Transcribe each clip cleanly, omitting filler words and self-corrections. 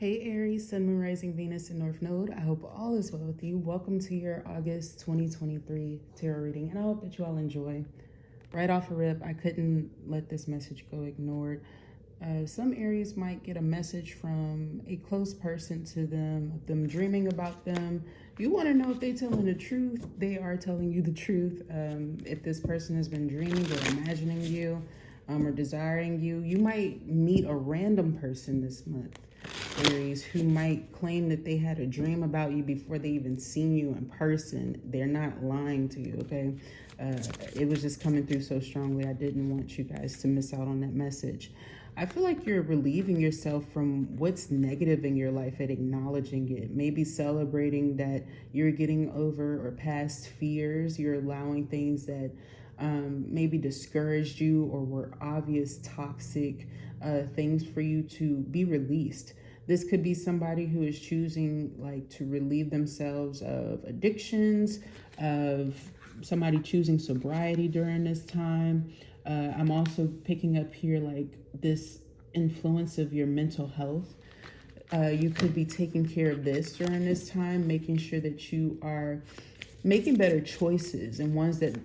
Hey Aries, Sun, Moon, Rising, Venus, and North Node. I hope all is well with you. Welcome to your August 2023 tarot reading, and I hope that you all enjoy. Right off a rip, I couldn't let this message go ignored. Some Aries might get a message from a close person to them dreaming about them. You want to know if they're telling the truth. They are telling you the truth. If this person has been dreaming or imagining you or desiring you, you might meet a random person this month, Aries, who might claim that they had a dream about you before they even seen you in person. They're not lying to you, okay? It was just coming through so strongly. I didn't want you guys to miss out on that message. I feel like you're relieving yourself from what's negative in your life and acknowledging it. Maybe celebrating that you're getting over or past fears. You're allowing things that maybe discouraged you or were obvious toxic things for you to be released. This could be somebody who is choosing to relieve themselves of addictions, of somebody choosing sobriety during this time. I'm also picking up here this influence of your mental health. You could be taking care of this during this time, making sure that you are making better choices and ones that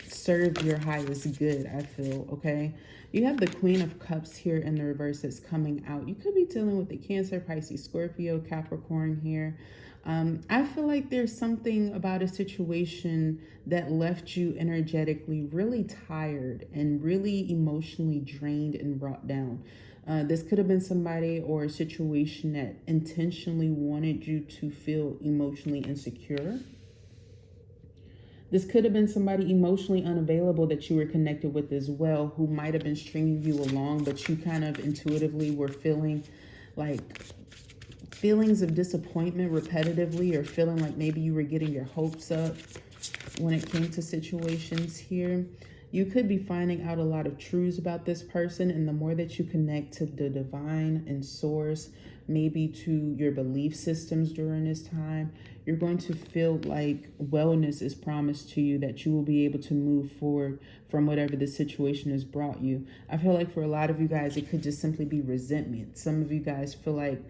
serve your highest good, I feel, okay? You have the Queen of Cups here in the reverse that's coming out. You could be dealing with the Cancer, Pisces, Scorpio, Capricorn here. I feel like there's something about a situation that left you energetically really tired and really emotionally drained and brought down. This could have been somebody or a situation that intentionally wanted you to feel emotionally insecure. This could have been somebody emotionally unavailable that you were connected with as well, who might have been stringing you along, but you kind of intuitively were feeling like feelings of disappointment repetitively, or feeling like maybe you were getting your hopes up when it came to situations here. You could be finding out a lot of truths about this person, and the more that you connect to the divine and source, maybe to your belief systems during this time, you're going to feel like wellness is promised to you, that you will be able to move forward from whatever the situation has brought you. I feel like for a lot of you guys, it could just simply be resentment. Some of you guys feel like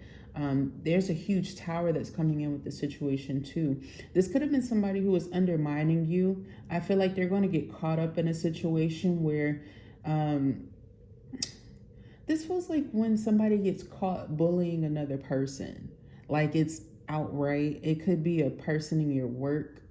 there's a huge tower that's coming in with the situation too. This could have been somebody who was undermining you. I feel like they're going to get caught up in a situation where this feels like when somebody gets caught bullying another person, like it's outright. It could be a person in your work,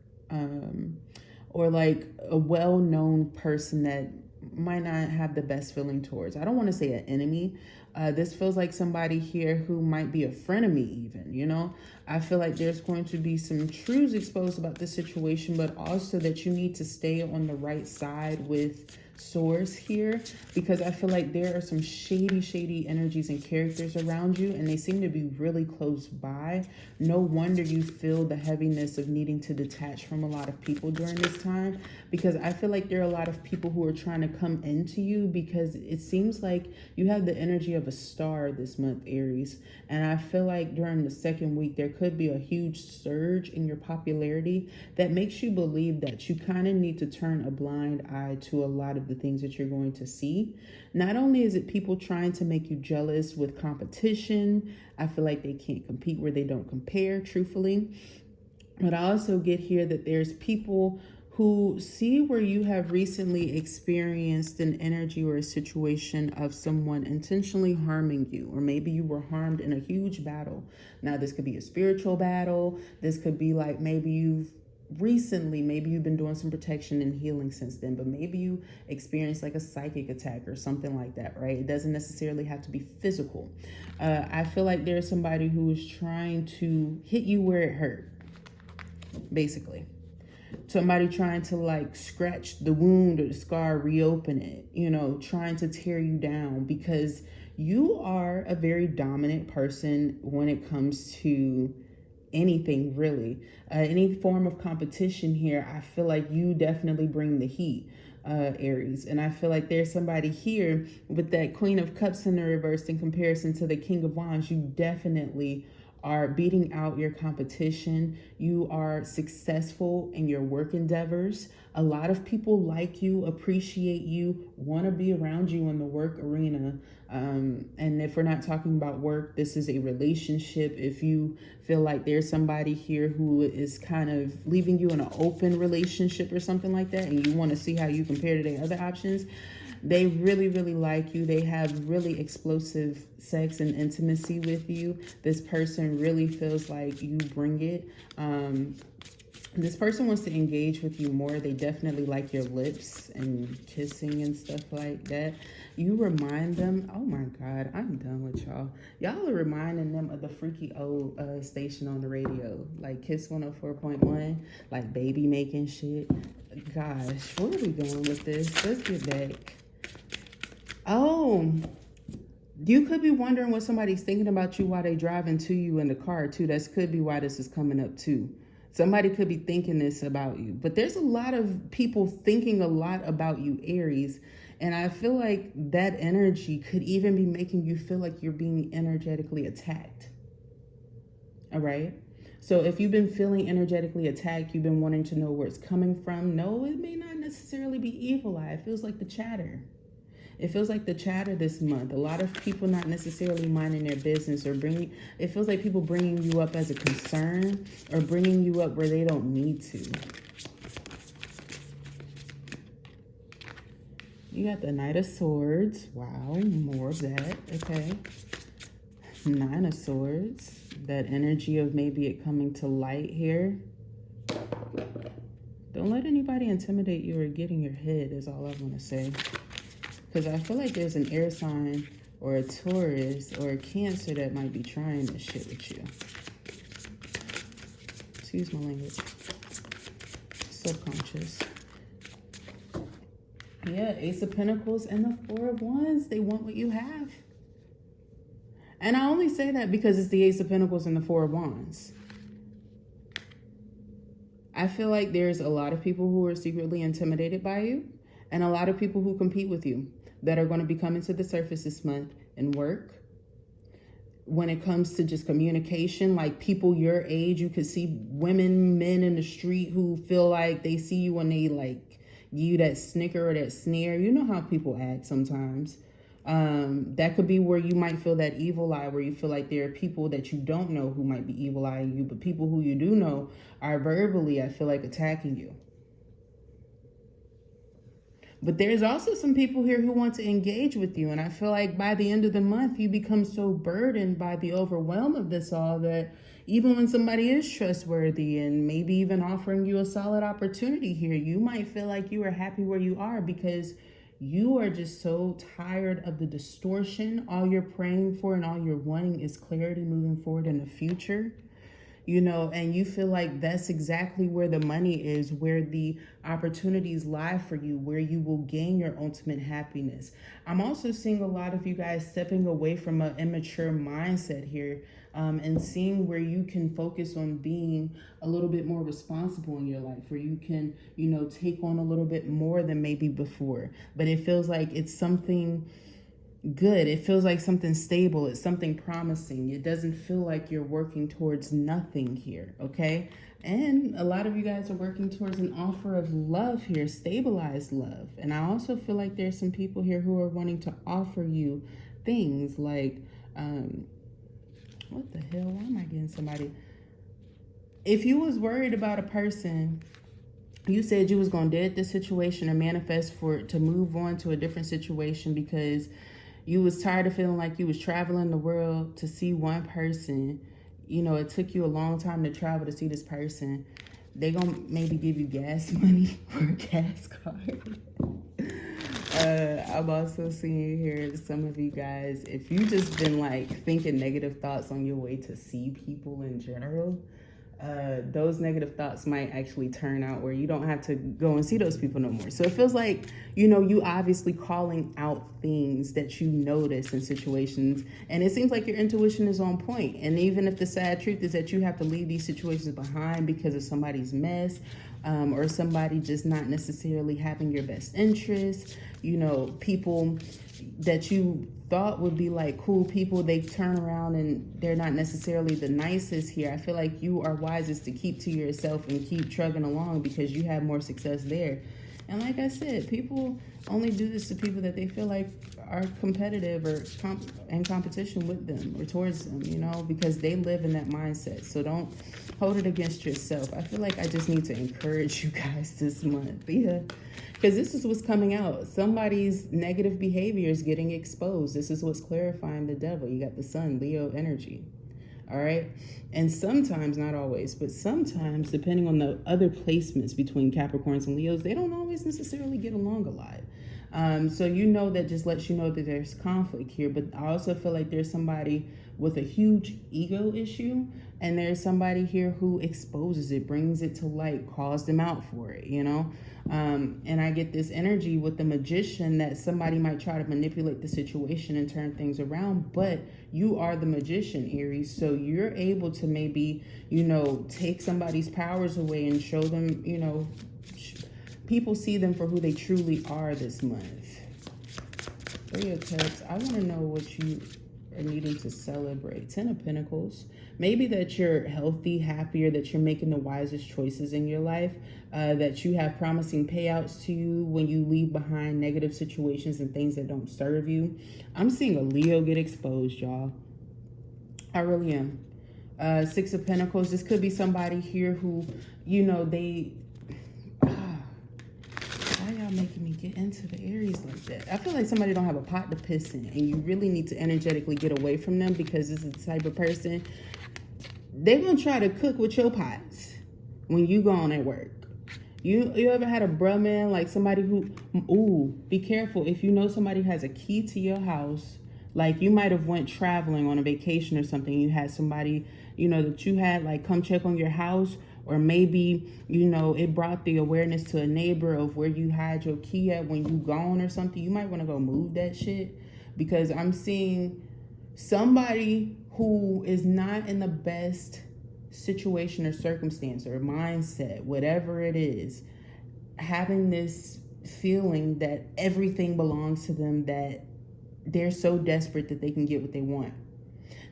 or like a well-known person that might not have the best feeling towards. I don't want to say an enemy. This feels like somebody here who might be a frenemy even, you know? I feel like there's going to be some truths exposed about this situation, but also that you need to stay on the right side with source here, because I feel like there are some shady energies and characters around you, and they seem to be really close by. No wonder you feel the heaviness of needing to detach from a lot of people during this time, because I feel like there are a lot of people who are trying to come into you, because it seems like you have the energy of a star this month, Aries. And I feel like during the second week, there could be a huge surge in your popularity that makes you believe that you kind of need to turn a blind eye to a lot of the things that you're going to see. Not only is it people trying to make you jealous with competition, I feel like they can't compete where they don't compare, truthfully. But I also get here that there's people who see where you have recently experienced an energy or a situation of someone intentionally harming you, or maybe you were harmed in a huge battle. Now, this could be a spiritual battle. This could be like maybe maybe you've been doing some protection and healing since then, but maybe you experienced like a psychic attack or something like that, right? It doesn't necessarily have to be physical. I feel like there's somebody who is trying to hit you where it hurt, basically. Somebody trying to like scratch the wound or the scar, reopen it, you know, trying to tear you down, because you are a very dominant person when it comes to anything really. Any form of competition here, I feel like you definitely bring the heat, Aries. And I feel like there's somebody here with that Queen of Cups in the reverse in comparison to the King of Wands. You definitely are beating out your competition. You are successful in your work endeavors. A lot of people like you, appreciate you, want to be around you in the work arena. And if we're not talking about work, this is a relationship. If you feel like there's somebody here who is kind of leaving you in an open relationship or something like that, and you want to see how you compare to their other options, they really, really like you. They have really explosive sex and intimacy with you. This person really feels like you bring it. This person wants to engage with you more. They definitely like your lips and kissing and stuff like that. You remind them, oh my God, I'm done with y'all. Y'all are reminding them of the freaky old station on the radio, like Kiss 104.1, like baby making shit. Gosh, where are we going with this? Let's get back. Oh, you could be wondering what somebody's thinking about you while they driving to you in the car too. That could be why this is coming up too. Somebody could be thinking this about you, but there's a lot of people thinking a lot about you, Aries. And I feel like that energy could even be making you feel like you're being energetically attacked. All right. So if you've been feeling energetically attacked, you've been wanting to know where it's coming from. No, it may not necessarily be evil eye. It feels like the chatter. It feels like the chatter this month. A lot of people not necessarily minding their business or it feels like people bringing you up as a concern or bringing you up where they don't need to. You got the Knight of Swords. Wow, more of that. Okay. Nine of Swords. That energy of maybe it coming to light here. Don't let anybody intimidate you or get in your head is all I want to say. Because I feel like there's an air sign or a Taurus or a Cancer that might be trying this shit with you. Excuse my language. Subconscious. Yeah, Ace of Pentacles and the Four of Wands. They want what you have. And I only say that because it's the Ace of Pentacles and the Four of Wands. I feel like there's a lot of people who are secretly intimidated by you and a lot of people who compete with you that are going to be coming to the surface this month in work. When it comes to just communication, like people your age, you could see women, men in the street who feel like they see you when they like give you that snicker or that sneer. You know how people act sometimes. That could be where you might feel that evil eye, where you feel like there are people that you don't know who might be evil eyeing you, but people who you do know are verbally, I feel like, attacking you. But there's also some people here who want to engage with you. And I feel like by the end of the month, you become so burdened by the overwhelm of this all that even when somebody is trustworthy and maybe even offering you a solid opportunity here, you might feel like you are happy where you are because you are just so tired of the distortion. All you're praying for and all you're wanting is clarity moving forward in the future. You know, and you feel like that's exactly where the money is, where the opportunities lie for you, where you will gain your ultimate happiness. I'm also seeing a lot of you guys stepping away from an immature mindset here and seeing where you can focus on being a little bit more responsible in your life, where you can, you know, take on a little bit more than maybe before. But it feels like it's something good. It feels like something stable. It's something promising. It doesn't feel like you're working towards nothing here, okay? And a lot of you guys are working towards an offer of love here, stabilized love. And I also feel like there's some people here who are wanting to offer you things like, what the hell? Why am I getting somebody? If you was worried about a person, you said you was going to dead this situation or manifest for it to move on to a different situation because you was tired of feeling like you was traveling the world to see one person. You know, it took you a long time to travel to see this person. They gonna maybe give you gas money or a gas card. I'm also seeing here some of you guys, if you just been like thinking negative thoughts on your way to see people in general, those negative thoughts might actually turn out where you don't have to go and see those people no more. So it feels like, you know, you obviously calling out things that you notice in situations, and it seems like your intuition is on point. And even if the sad truth is that you have to leave these situations behind because of somebody's mess, or somebody just not necessarily having your best interest, people that you thought would be like cool people, they turn around and they're not necessarily the nicest here. I feel like you are wisest to keep to yourself and keep trugging along because you have more success there. And like I said, people only do this to people that they feel like are competitive or in competition with them or towards them, because they live in that mindset. So don't hold it against yourself. I feel like I just need to encourage you guys this month. Yeah. Because this is what's coming out. Somebody's negative behavior is getting exposed. This is what's clarifying the devil. You got the sun, Leo energy. All right. And sometimes, not always, but sometimes, depending on the other placements between Capricorns and Leos, they don't always necessarily get along a lot. So that just lets you know that there's conflict here. But I also feel like there's somebody with a huge ego issue, and there's somebody here who exposes it, brings it to light, calls them out for it, and I get this energy with the magician that somebody might try to manipulate the situation and turn things around, but you are the magician, Aries, so you're able to maybe, take somebody's powers away and show them, people see them for who they truly are this month. Three of Cups, I want to know what you are needing to celebrate. Ten of Pentacles, maybe that you're healthy, happier, that you're making the wisest choices in your life, that you have promising payouts to you when you leave behind negative situations and things that don't serve you. I'm seeing a Leo get exposed, y'all. I really am. Six of Pentacles, this could be somebody here who, they... Why y'all making me get into the Aries like that? I feel like somebody don't have a pot to piss in, and you really need to energetically get away from them, because this is the type of person, they're going to try to cook with your pots when you go on at work. You ever had a bruh man, like somebody who, be careful. If you know somebody has a key to your house, like you might have went traveling on a vacation or something, you had somebody, that you had like come check on your house, or maybe, it brought the awareness to a neighbor of where you had your key at when you gone or something. You might want to go move that shit, because I'm seeing somebody who is not in the best situation or circumstance or mindset, whatever it is, having this feeling that everything belongs to them, that they're so desperate that they can get what they want.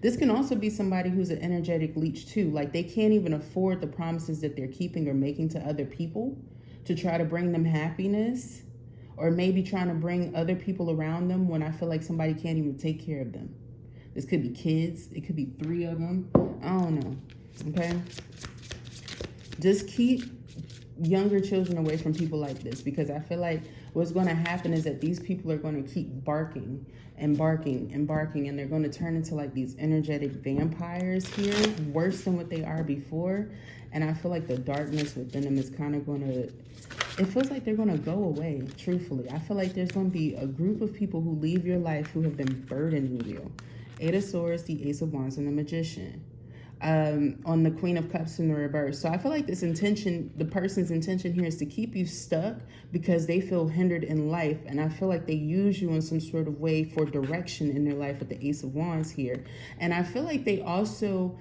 This can also be somebody who's an energetic leech too. Like they can't even afford the promises that they're keeping or making to other people to try to bring them happiness, or maybe trying to bring other people around them when I feel like somebody can't even take care of them. This could be kids. It could be 3 of them. I don't know. Okay? Just keep younger children away from people like this, because I feel like what's going to happen is that these people are going to keep barking and barking and barking, and they're going to turn into like these energetic vampires here, worse than what they are before. And I feel like the darkness within them is kind of going to, it feels like they're going to go away, truthfully. I feel like there's going to be a group of people who leave your life who have been burdening you. 8 of Swords, the Ace of Wands, and the Magician. On the Queen of Cups in the reverse. So I feel like this intention, the person's intention here is to keep you stuck because they feel hindered in life. And I feel like they use you in some sort of way for direction in their life with the Ace of Wands here. And I feel like they also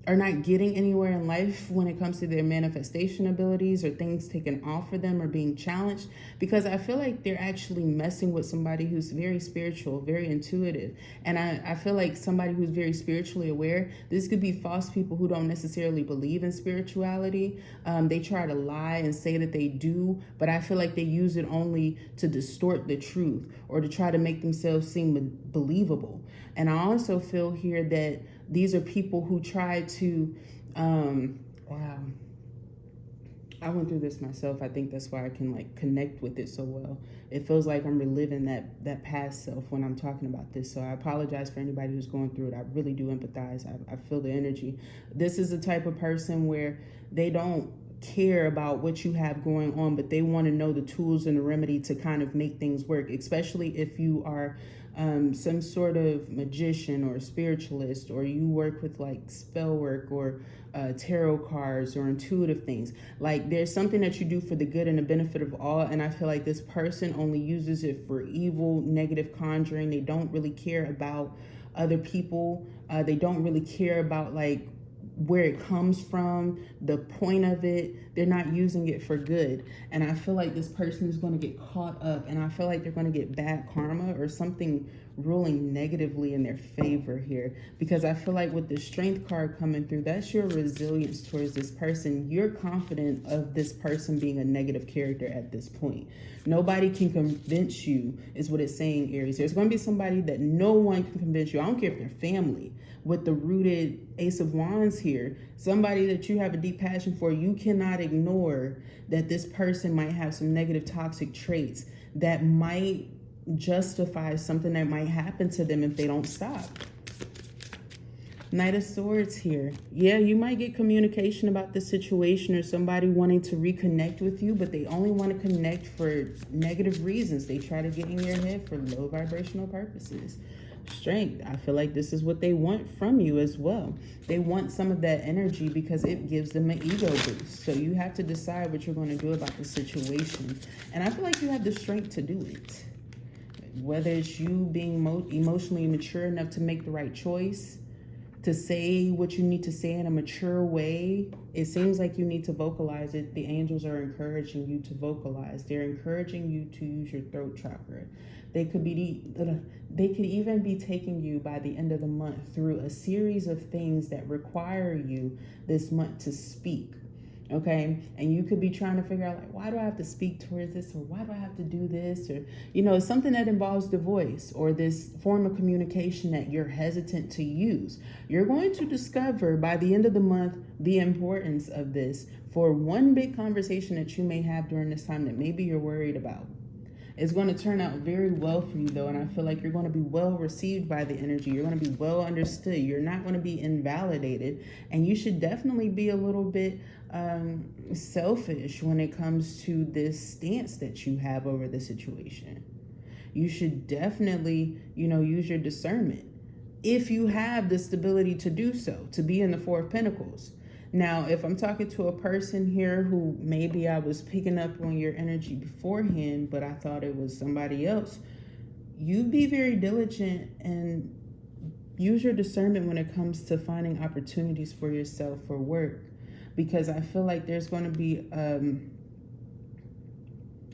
are not getting anywhere in life when it comes to their manifestation abilities or things taken off for them or being challenged, because I feel like they're actually messing with somebody who's very spiritual, very intuitive. And I feel like somebody who's very spiritually aware, this could be false people who don't necessarily believe in spirituality. They try to lie and say that they do, but I feel like they use it only to distort the truth or to try to make themselves seem believable. And I also feel here that these are people who try to, wow, I went through this myself. I think that's why I can like connect with it so well. It feels like I'm reliving that past self when I'm talking about this. So I apologize for anybody who's going through it. I really do empathize. I feel the energy. This is the type of person where they don't care about what you have going on, but they want to know the tools and the remedy to kind of make things work, especially if you are some sort of magician or spiritualist, or you work with like spell work or tarot cards or intuitive things. Like there's something that you do for the good and the benefit of all, and I feel like this person only uses it for evil, negative conjuring. They don't really care about other people. They don't really care about like where it comes from, the point of it. They're not using it for good. And I feel like this person is going to get caught up, and I feel like they're going to get bad karma or something ruling negatively in their favor here, because I feel like with the strength card coming through, that's your resilience towards this person. You're confident of this person being a negative character at this point. Nobody can convince you, is what it's saying, Aries. There's going to be somebody that no one can convince you. I don't care if they're family. With the rooted Ace of Wands here, somebody that you have a deep passion for, you cannot ignore that this person might have some negative toxic traits that might justify something that might happen to them if they don't stop. Knight of Swords here. Yeah, you might get communication about this situation or somebody wanting to reconnect with you, but they only want to connect for negative reasons. They try to get in your head for low vibrational purposes. Strength. I feel like this is what they want from you as well. They want some of that energy because it gives them an ego boost. So you have to decide what you're going to do about the situation. And I feel like you have the strength to do it. Whether it's you being emotionally mature enough to make the right choice, to say what you need to say in a mature way. It seems like you need to vocalize it. The angels are encouraging you to vocalize. They're encouraging you to use your throat chakra. They could even be taking you by the end of the month through a series of things that require you this month to speak. Okay, and you could be trying to figure out, like, why do I have to speak towards this, or why do I have to do this, or, you know, something that involves the voice or this form of communication that you're hesitant to use. You're going to discover by the end of the month the importance of this for one big conversation that you may have during this time that maybe you're worried about. It's going to turn out very well for you, though, and I feel like you're going to be well received by the energy. You're going to be well understood. You're not going to be invalidated, and you should definitely be a little bit selfish when it comes to this stance that you have over the situation. You should definitely, use your discernment if you have the stability to do so, to be in the Four of Pentacles. Now, if I'm talking to a person here who maybe I was picking up on your energy beforehand, but I thought it was somebody else, you be very diligent and use your discernment when it comes to finding opportunities for yourself for work, because I feel like there's going to be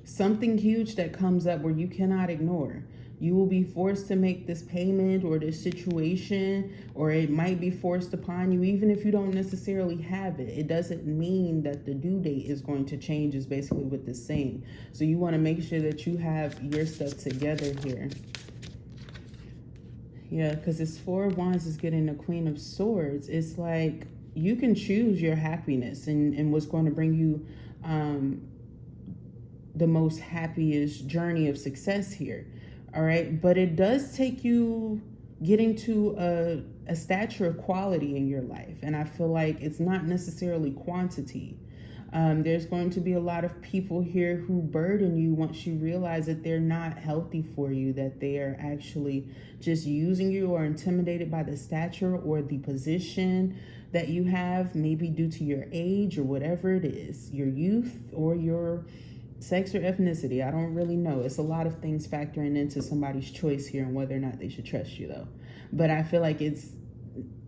something huge that comes up where you cannot ignore. You will be forced to make this payment or this situation, or it might be forced upon you, even if you don't necessarily have it. It doesn't mean that the due date is going to change, is basically what this is saying. So you want to make sure that you have your stuff together here. Yeah, because this Four of Wands is getting the Queen of Swords. It's like you can choose your happiness and what's going to bring you the most happiest journey of success here. All right, but it does take you getting to a stature of quality in your life. And I feel like it's not necessarily quantity. There's going to be a lot of people here who burden you once you realize that they're not healthy for you, that they are actually just using you or intimidated by the stature or the position that you have, maybe due to your age or whatever it is, your youth or your sex or ethnicity. I don't really know. It's a lot of things factoring into somebody's choice here and whether or not they should trust you, though. But I feel like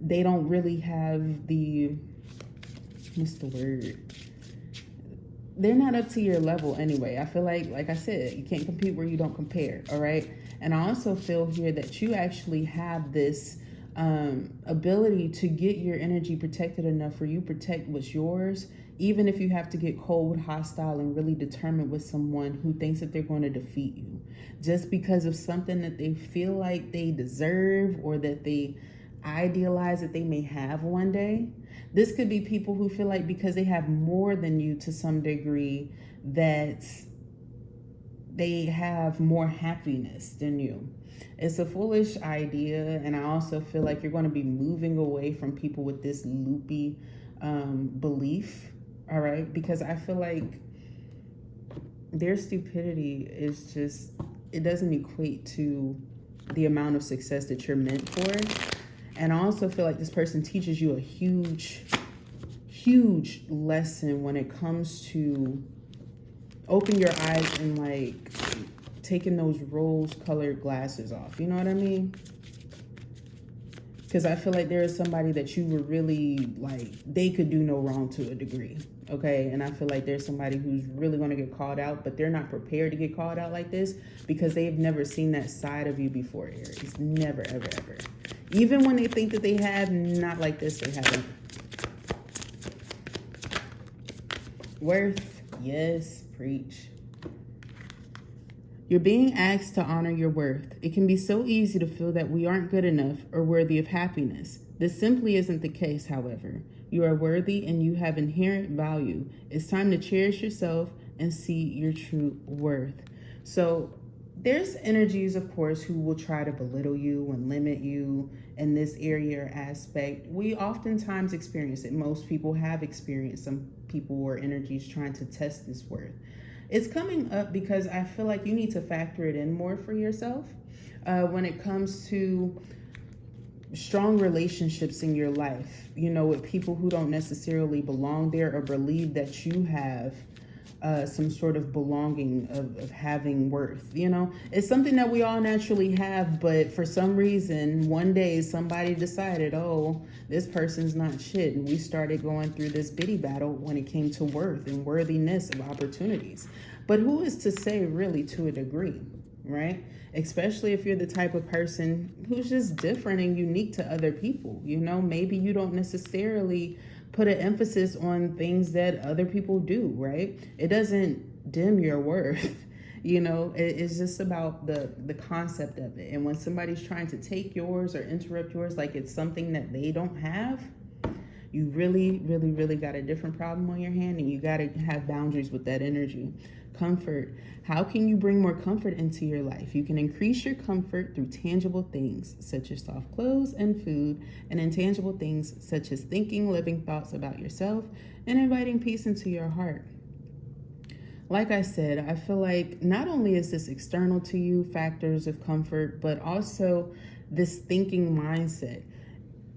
they don't really have the, what's the word? They're not up to your level anyway. I feel like I said, you can't compete where you don't compare, all right? And I also feel here that you actually have this ability to get your energy protected enough for you protect what's yours, even if you have to get cold, hostile, and really determined with someone who thinks that they're going to defeat you just because of something that they feel like they deserve or that they idealize that they may have one day. This could be people who feel like because they have more than you to some degree that they have more happiness than you. It's a foolish idea, and I also feel like you're going to be moving away from people with this loopy belief, all right? Because I feel like their stupidity is just, it doesn't equate to the amount of success that you're meant for. And I also feel like this person teaches you a huge lesson when it comes to open your eyes and like taking those rose-colored glasses off. You know what I mean? because I feel like there is somebody that you were really like, they could do no wrong to a degree. Okay. And I feel like there's somebody who's really going to get called out, but they're not prepared to get called out like this because they've never seen that side of you before, Aries. Never, ever, ever. Even when they think that they have, not like this, they haven't. Worth. Yes. Preach. You're being asked to honor your worth. It can be so easy to feel that we aren't good enough or worthy of happiness. This simply isn't the case, however. You are worthy and you have inherent value. It's time to cherish yourself and see your true worth. So there's energies, of course, who will try to belittle you and limit you in this area or aspect. We oftentimes experience it. Most people have experienced some people or energies trying to test this worth. It's coming up because I feel like you need to factor it in more for yourself when it comes to strong relationships in your life, you know, with people who don't necessarily belong there or believe that you have some sort of belonging of having worth. You know, it's something that we all naturally have, but for some reason, one day somebody decided, oh, this person's not shit. And we started going through this bitty battle when it came to worth and worthiness of opportunities. But who is to say, really, to a degree, right? Especially if you're the type of person who's just different and unique to other people. You know, maybe you don't necessarily put an emphasis on things that other people do, right? It doesn't dim your worth. You know, it's just about the concept of it. And when somebody's trying to take yours or interrupt yours like it's something that they don't have, you really, really, really got a different problem on your hand, and you got to have boundaries with that energy. Comfort. How can you bring more comfort into your life? You can increase your comfort through tangible things such as soft clothes and food, and intangible things such as thinking, living thoughts about yourself, and inviting peace into your heart. Like I said, I feel like not only is this external to you, factors of comfort, but also this thinking mindset.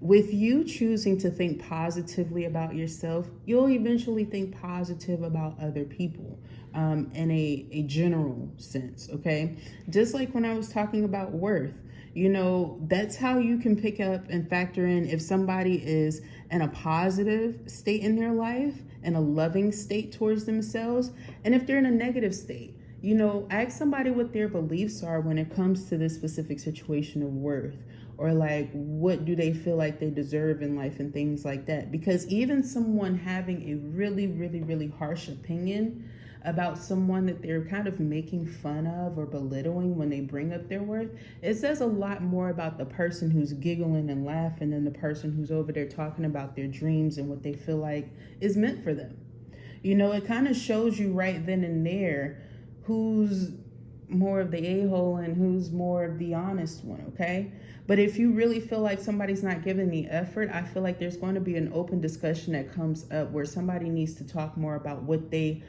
With you choosing to think positively about yourself, you'll eventually think positive about other people in a general sense, okay? Just like when I was talking about worth, you know, that's how you can pick up and factor in if somebody is in a positive state in their life and a loving state towards themselves, and if they're in a negative state. You know, ask somebody what their beliefs are when it comes to this specific situation of worth, or like what do they feel like they deserve in life and things like that. Because even someone having a really, really, really harsh opinion about someone that they're kind of making fun of or belittling when they bring up their worth, it says a lot more about the person who's giggling and laughing than the person who's over there talking about their dreams and what they feel like is meant for them. You know, it kind of shows you right then and there who's more of the a-hole and who's more of the honest one, okay? But if you really feel like somebody's not giving the effort, I feel like there's going to be an open discussion that comes up where somebody needs to talk more about what they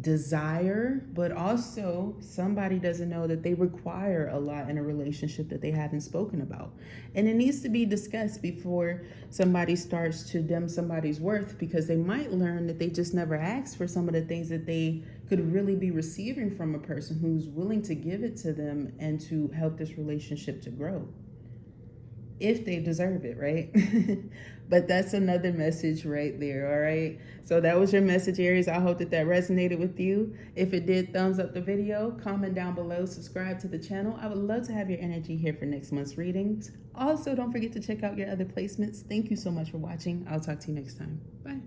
desire, but also somebody doesn't know that they require a lot in a relationship that they haven't spoken about. And it needs to be discussed before somebody starts to dim somebody's worth, because they might learn that they just never asked for some of the things that they could really be receiving from a person who's willing to give it to them and to help this relationship to grow. If they deserve it, right? But that's another message right there, all right? So that was your message, Aries. I hope that resonated with you. If it did, thumbs up the video, comment down below, subscribe to the channel. I would love to have your energy here for next month's readings. Also, don't forget to check out your other placements. Thank you so much for watching. I'll talk to you next time. Bye.